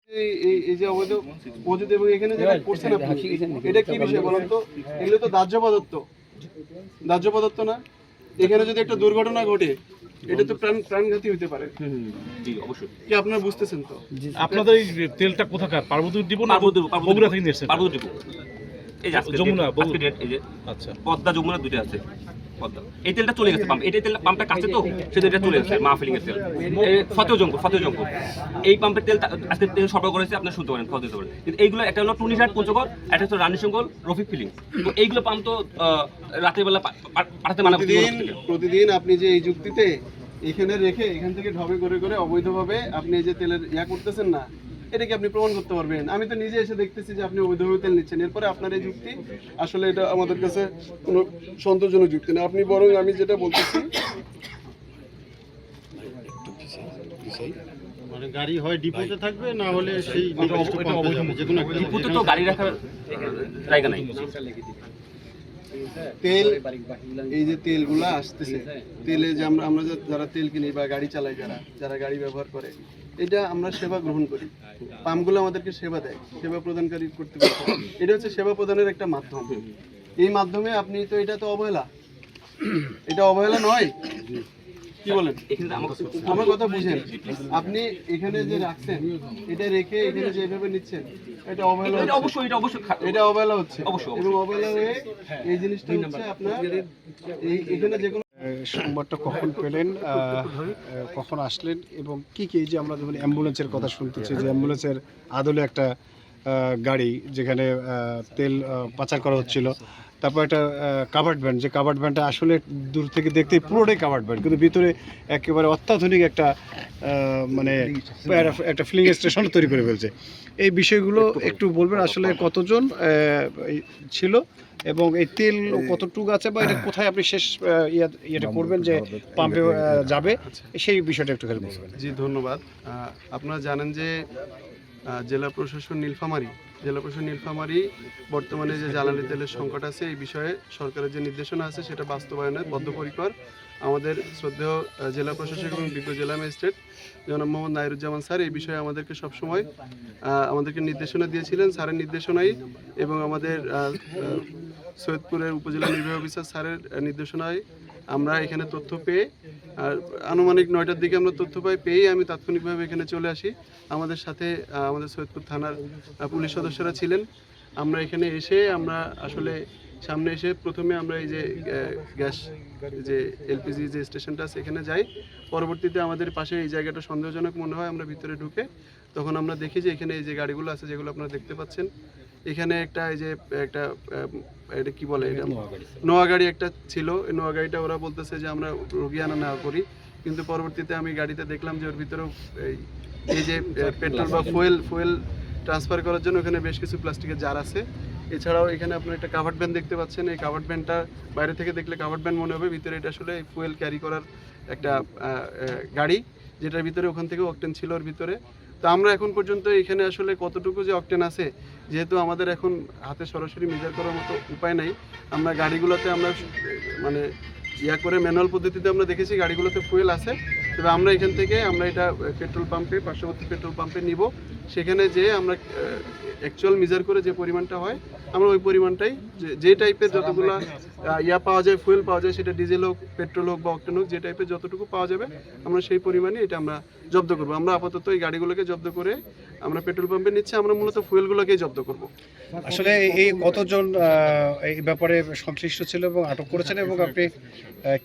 এই যে অবৈধ মজুদ এবং এখানে যেটা করছেন আপনি, এটা কি বিষয় বলেন তো? এগুলো তো দাহ্য পদার্থ না? এখানে যদি একটা দুর্ঘটনা ঘটে, এটা তো প্রাণঘাতী হতে পারে। জি অবশ্যই। কি আপনারা বুঝতেছেন তো? আপনাদের এই তেলটা কোথাকার? পার্বতী ডিপো না বগুড়া থেকে নিয়ে এসেছেন? পার্বতী ডিপো। এই যে আজকে যমুনা ডেট, এই যে আচ্ছা, পদ্মা যমুনা দুটো আছে। পদ্মা এই তেলটা চলে গেছে পাম্প, এই তেলটা পাম্পটা কাছে তো সেটা এটা চলে গেছে মাহফিলিং এর তেল। ফতেহ জঙ্গল এই পাম্পের তেল আজকে তেল সরবরাহ করেছে, আপনারা শুনতে পারেন, খোঁজ দিতে পারেন। কিন্তু এইগুলো একটা হলো টুনিরহাট পঞ্চগড়, একটা হচ্ছে রানীশঙ্কল রফিক ফিলিং। তো এইগুলো পাম্প তো রাতের বেলা পাঠাতে মানা প্রতিদিন আপনি যে এই যুক্তিতে এখানে রেখে এখান থেকে ঢবে করে অবৈধভাবে আপনি এই যে তেলের করতেছেন না, এটা কি আপনি প্রমাণ করতে পারবেন? আমি তো নিজে এসে দেখতেছি যে আপনি অবৈধভাবে তেল নিচ্ছেন। এরপরে আপনার এই যুক্তি আসলে এটা আমাদের কাছে কোনো সন্তোষজনক যুক্তি না। আপনি বরং আমি যেটা বলতেছি, মানে গাড়ি হয় ডিপোতে থাকবে, না হলে সেই ডিপোতে তো গাড়ি রাখার জায়গা নাই। তেল, এই যে তেলগুলা আসতেছে, তেলে যে আমরা যারা তেল কিনি বা গাড়ি চালাই, যারা গাড়ি ব্যবহার করে, এটা আমরা সেবা গ্রহণ করি। পাম্পগুলো আমাদেরকে সেবা দেয়, সেবা প্রদানকারী করতে পারে। এটা হচ্ছে সেবা প্রদানের একটা মাধ্যম। এই মাধ্যমে আপনি তো এটা তো অবহেলা, এটা অবহেলা নয়, কি বলেন? আমার কথা বুঝেন। আপনি এখানে যে রাখছেন, এটা রেখে এখানে যেভাবে নিচ্ছেন, এটা অবহেলা, এটা অবহেলা হচ্ছে। এবং অবহেলা হয়ে এই জিনিসটা হচ্ছে আপনার এখানে যে কোনো সংবাদটা কখন পেলেন, কখন আসলেন, এবং কি কি যে আমরা যেমন অ্যাম্বুলেন্সের কথা শুনতেছি, যে অ্যাম্বুলেন্সের আদলে একটা গাড়ি যেখানে তেল পাচার করা হচ্ছিল, তারপর একটা কাভার্ড ভ্যান, যে কাভার্ড ভ্যানটা আসলে দূর থেকে দেখতেই পুরোটাই কাভার্ড ভ্যান, কিন্তু ভিতরে একেবারে অত্যাধুনিক একটা মানে একটা ফিলিং স্টেশন তৈরি করে ফেলছে। এই বিষয়গুলো একটু বলবেন, আসলে কতজন ছিল এবং এই তেল কতটুকু আছে, বা এটা কোথায় আপনি শেষ ইয়েটা করবেন যে পাম্পে যাবে, সেই বিষয়টা একটু খেয়াল করবেন। জি ধন্যবাদ। আপনারা জানেন যে জেলা প্রশাসন নীলফামারী বর্তমানে যে জ্বালানি তেলের সংকট আছে, এই বিষয়ে সরকারের যে নির্দেশনা আছে সেটা বাস্তবায়নে বদ্ধপরিকর। আমাদের শ্রদ্ধেয় জেলা প্রশাসক এবং বিজ্ঞ জেলা ম্যাজিস্ট্রেট জনাব মোহাম্মদ নাইরুজ্জামান স্যার এই বিষয়ে আমাদেরকে সবসময় আমাদেরকে নির্দেশনা দিয়েছিলেন। স্যারের নির্দেশনায় এবং আমাদের সৈয়দপুরের উপজেলা নির্বাহী অফিসার স্যারের নির্দেশনায় আমরা এখানে তথ্য পেয়ে, আর আনুমানিক 9টার দিকে আমরা তথ্য পেয়ে আমি তাৎক্ষণিকভাবে এখানে চলে আসি। আমাদের সাথে আমাদের সৈয়দপুর থানার পুলিশ সদস্যরা ছিলেন। আমরা এখানে এসে আমরা আসলে সামনে এসে প্রথমে আমরা এই যে গ্যাস যে এলপিজি যে স্টেশনটা আছে এখানে যাই। পরবর্তীতে আমাদের পাশে এই জায়গাটা সন্দেহজনক মনে হয়, আমরা ভিতরে ঢুকে তখন আমরা দেখি যে এখানে এই যে গাড়িগুলো আছে যেগুলো আপনারা দেখতে পাচ্ছেন, এখানে একটা এই যে এটা কি বলে, এটা নোয়া গাড়ি একটা ছিল। এই নোয়া গাড়িটা ওরা বলতেছে যে আমরা রোগী আনা নেওয়া করি, কিন্তু পরবর্তীতে আমি গাড়িতে দেখলাম যে ওর ভিতরেও এই যে পেট্রোল বা ফুয়েল ট্রান্সফার করার জন্য ওখানে বেশ কিছু প্লাস্টিকের জার আছে। এছাড়াও এখানে আপনার একটা কাভার্ড ভ্যান দেখতে পাচ্ছেন। এই কাভার্ড ভ্যানটা বাইরে থেকে দেখলে কাভার্ড ভ্যান মনে হবে, ভিতরে এটা আসলে ফুয়েল ক্যারি করার একটা গাড়ি, যেটার ভিতরে ওখান থেকে অকটেন ছিল ওর ভিতরে। তো আমরা এখন পর্যন্ত এখানে আসলে কতটুকু যে অকটেন আছে, যেহেতু আমাদের এখন হাতে সরাসরি মেজার করার মতো উপায় নাই, আমরা গাড়িগুলোতে আমরা মানে করে ম্যানুয়াল পদ্ধতিতে আমরা দেখেছি গাড়িগুলোতে ফুয়েল আছে। তবে আমরা এখান থেকে আমরা এটা পেট্রোল পাম্পে, পার্শ্ববর্তী পেট্রোল পাম্পে নিব। সেখানে যেয়ে আমরা অ্যাকচুয়াল মেজার করে যে পরিমাণটা হয়, আমরা ওই পরিমাণটাই যে টাইপের যতগুলো পাওয়া যায়, ফুয়েল পাওয়া যায়, সেটা ডিজেল হোক, পেট্রোল হোক বা অকটেন হোক, যে টাইপের যতটুকু পাওয়া যাবে আমরা সেই পরিমাণে এটা আমরা জব্দ করবো। আমরা আপাতত এই গাড়িগুলোকে জব্দ করে আমরা পেট্রোল পাম্পে নিচ্ছি, আমরা মূলত ফুয়েলগুলোকেই জব্দ করব। আসলে এই কতজন এই ব্যাপারে সংশ্লিষ্ট ছিল এবং আটক করেছেন, এবং আপনি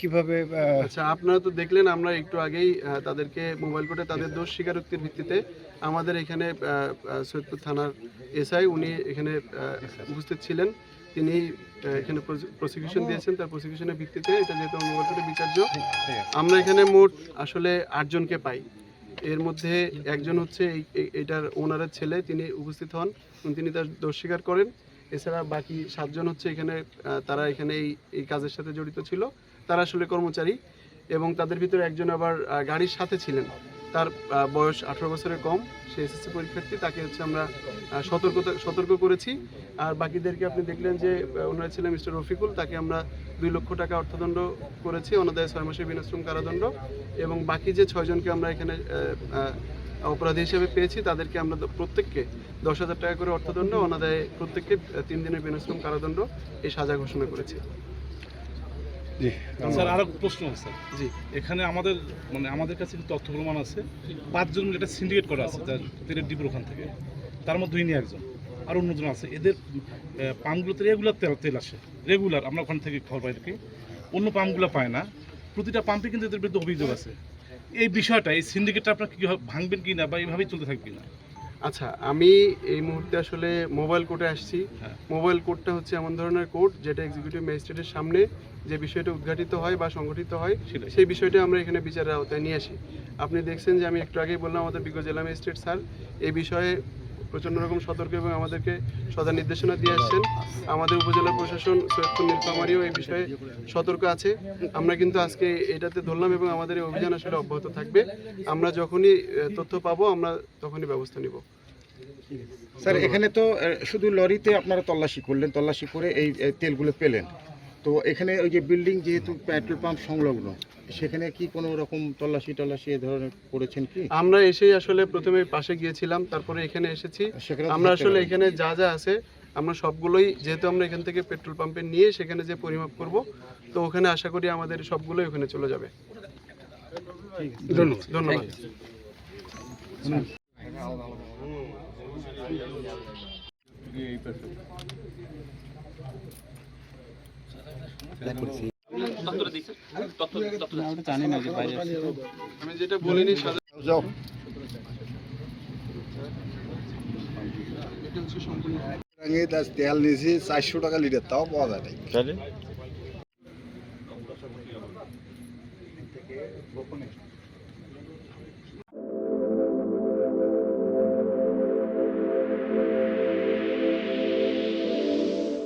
কিভাবে? আচ্ছা, আপনারা তো দেখলেন, আমরা একটু আগেই তাদেরকে মোবাইল কোর্টে তাদের দোষ স্বীকারোক্তির ভিত্তিতে আমাদের এখানে সৈয়দপুর থানার এসআই উনি এখানে উপস্থিত ছিলেন। তিনি এখানে প্রসিকিউশন দিয়েছেন। তার প্রসিকিউশনের ভিত্তিতে এটা যেহেতু মোবাইল কোর্টে বিচার্য, আমরা এখানে মোট আসলে 8 জনকে পাই। এর মধ্যে একজন হচ্ছে এটার ওনারের ছেলে, তিনি উপস্থিত হন, তিনি তার দোষ স্বীকার করেন। এছাড়া বাকি 7 জন হচ্ছে এখানে তারা এখানে এই কাজের সাথে জড়িত ছিল, তারা আসলে কর্মচারী, এবং তাদের ভিতরে একজন আবার গাড়ির সাথে ছিলেন, তার বয়স 18 বছরের কম, সে এসএসসি পরীক্ষার্থী, তাকে হচ্ছে আমরা সতর্ক করেছি। আর বাকিদেরকে আপনি দেখলেন যে ওনারা ছিলেন মিস্টার রফিকুল, তাকে আমরা 2 লক্ষ টাকা অর্থদণ্ড করেছি, অনাদায়ে 6 মাসের বিনাশ্রম কারাদণ্ড, এবং বাকি যে 6 জনকে আমরা এখানে অপরাধী হিসেবে পেয়েছি তাদেরকে আমরা প্রত্যেককে 10,000 টাকা করে অর্থদণ্ড, অনাদায়ে প্রত্যেককে 3 দিনের বিনাশ্রম কারাদণ্ড এই সাজা ঘোষণা করেছি। জি স্যার আরো প্রশ্ন আছে স্যার। জি, এখানে আমাদের কাছে কিন্তু তথ্য প্রমাণ আছে 5 জন মিলে একটা সিন্ডিকেট করা আছে যার তেলের ডিপোর ওখান থেকে, তার মধ্যে ইনি একজন আর অন্যজন আছে। এদের পাম্পগুলোতে রেগুলার তেল আসে, রেগুলার আমরা ওখান থেকে খবর পাই থাকি, অন্য পাম্পগুলো পায় না। প্রতিটা পাম্পে কিন্তু এদের বিরুদ্ধে অভিযোগ আছে। এই বিষয়টা, এই সিন্ডিকেটটা আপনার কি ভাঙবেন কি না বা এইভাবেই চলতে থাকবে কিনা? আচ্ছা, আমি এই মুহূর্তে আসলে মোবাইল কোর্টে আসছি। হ্যাঁ। মোবাইল কোর্টটা হচ্ছে এমন ধরনের কোর্ট যেটা এক্সিকিউটিভ ম্যাজিস্ট্রেটের সামনে যে বিষয়টা উদ্ঘাটিত হয় বা সংগঠিত হয় সেটাই। সেই বিষয়টা আমরা এখানে বিচারের আওতায় নিয়ে আসি। আপনি দেখছেন যে আমি একটু আগেই বললাম আমাদের বিজ্ঞ জেলা ম্যাজিস্ট্রেট স্যার এই বিষয়ে প্রচণ্ড রকম সতর্ক এবং আমাদেরকে সদা নির্দেশনা দিয়ে আসছেন। আমাদের উপজেলা প্রশাসন সৈয়দপুর নীলফামারীও এই বিষয়ে সতর্ক আছে। আমরা কিন্তু আজকে এটাতে ধরলাম এবং আমাদের এই অভিযান আসলে অব্যাহত থাকবে। আমরা যখনই তথ্য পাবো আমরা তখনই ব্যবস্থা নিব। স্যার এখানে তো শুধু লরিতে আপনারা তল্লাশি করলেন, তল্লাশি করে এই তেলগুলো পেলেন, তো এখানে ওই যে বিল্ডিং যেহেতু পেট্রোল পাম্প সংলগ্ন, সেখানে কি কোনো রকম তল্লাশি এ ধরনের করেছেন কি? আমরা এসেই আসলে প্রথমে পাশে গিয়েছিলাম, তারপরে এখানে এসেছি। সেখানে আমরা থাকতে আসলে পারেন। এখানে যা যা আছে আমরা সবগুলোই, যেহেতু আমরা এখান থেকে পেট্রোল পাম্পে নিয়ে সেখানে যে পরিমাপ করব, তো ওখানে আশা করি আমাদের সবগুলোই ওখানে চলে যাবে। ধন্যবাদ। তথ্যটা দিই স্যার, তথ্য আমি যেটা বলিনি যাও তেল নিয়েছি 400 টাকা লিটার, তাও পাওয়া যায় নাই। তাহলে